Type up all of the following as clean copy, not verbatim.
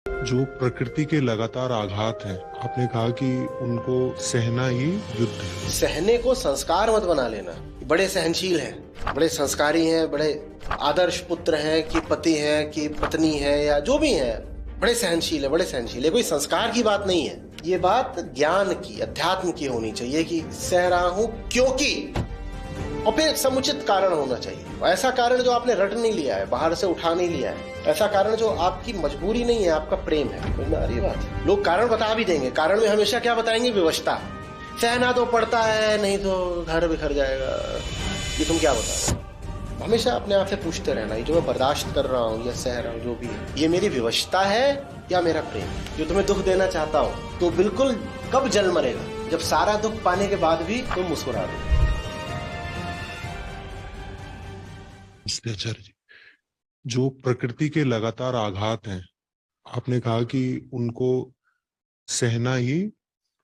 जो प्रकृति के लगातार आघात हैं, आपने कहा कि उनको सहना ही युद्ध है। सहने को संस्कार मत बना लेना। बड़े सहनशील हैं, बड़े संस्कारी हैं, बड़े आदर्श पुत्र हैं कि पति हैं कि पत्नी है या जो भी है, बड़े सहनशील है, बड़े सहनशील है। कोई संस्कार की बात नहीं है, ये बात ज्ञान की, अध्यात्म की होनी चाहिए कि सह रहा हूं क्योंकि, और फिर एक समुचित कारण होना चाहिए। ऐसा कारण जो आपने रट नहीं लिया है, बाहर से उठा नहीं लिया है, ऐसा कारण जो आपकी मजबूरी नहीं है, आपका प्रेम है। समझ में आ रही बात? लोग कारण बता भी देंगे, कारण में हमेशा क्या बताएंगे? विवशता। सहना तो पड़ता है, नहीं तो घर बिखर जाएगा। ये तुम क्या बता रहे हो? हमेशा अपने आप से पूछते रहना, ये जो मैं बर्दाश्त कर रहा हूँ या सह रहा हूँ, जो भी है, ये मेरी विवशता है या मेरा प्रेम? जो तुम्हें दुख देना चाहता हूँ तो बिल्कुल कब जल मरेगा? जब सारा दुख पाने के बाद भी तुम मुस्कुरा दो। आचार्य जी, जो प्रकृति के लगातार आघात हैं, आपने कहा कि उनको सहना ही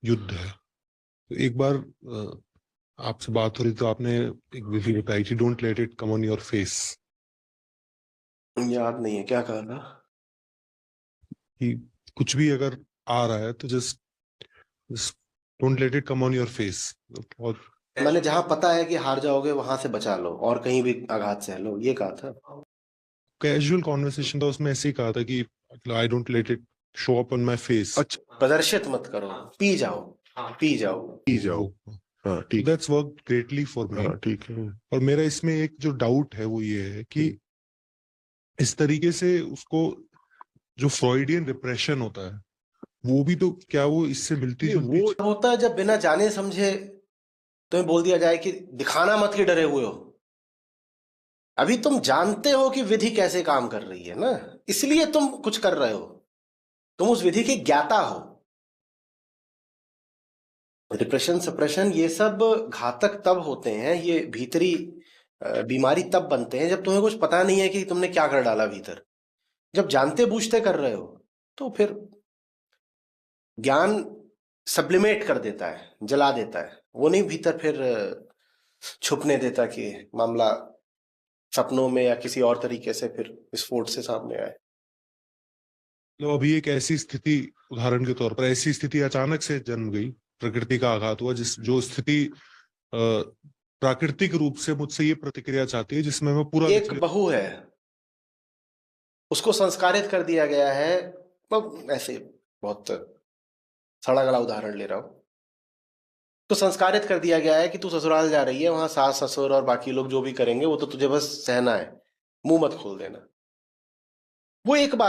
युद्ध है। तो एक बार आपसे बात हो रही तो आपने एक विधि बताई थी, don't let it come on your face. याद नहीं है क्या कहा था कि कुछ भी अगर आ रहा है तो just don't let it come on your face. और मैंने जहां पता है कि हार जाओगे वहां से बचा लो और कहीं भी आघात सह लो, ये कहा था। कैजुअल कॉन्वर्सेशन था, उसमें ऐसे ही कहा था कि I don't let it show up on my face. अच्छा, प्रदर्शित मत करो, पी जाओ, पी जाओ, पी जाओ। हाँ ठीक, that's work greatly for me. ठीक है। और मेरा इसमें एक जो डाउट है वो ये है कि इस तरीके से उसको, जो फ्रॉइडियन रिप्रेशन होता है, वो भी तो क्या वो इससे मिलती जुलती? वो होता है जब बिना जाने समझे तुम्हें बोल दिया जाए कि दिखाना मत कि डरे हुए हो। अभी तुम जानते हो कि विधि कैसे काम कर रही है ना, इसलिए तुम कुछ कर रहे हो, तुम उस विधि के ज्ञाता हो। डिप्रेशन, सप्रेशन, ये सब घातक तब होते हैं, ये भीतरी बीमारी तब बनते हैं जब तुम्हें कुछ पता नहीं है कि तुमने क्या कर डाला भीतर। जब जानते बूझते कर रहे हो तो फिर ज्ञान सब्लिमेट कर देता है, जला देता है, वो नहीं भीतर फिर छुपने देता कि मामला सपनों में या किसी और तरीके से फिर विस्फोट से सामने आए। तो अभी एक ऐसी स्थिति, उदाहरण के तौर पर ऐसी स्थिति अचानक से जन्म गई, प्रकृति का आघात हुआ, जिस जो स्थिति प्राकृतिक रूप से मुझसे ये प्रतिक्रिया चाहती है जिसमें मैं पूरा, एक बहू है, उसको संस्कारित कर दिया गया है, ऐसे बहुत सड़ा गला उदाहरण ले रहा हूं, तो संस्कारित कर दिया गया है कि तू ससुराल जा रही है, वहां सास ससुर और बाकी लोग जो भी करेंगे वो तो तुझे बस सहना है, मुंह मत खोल देना। वो एक बात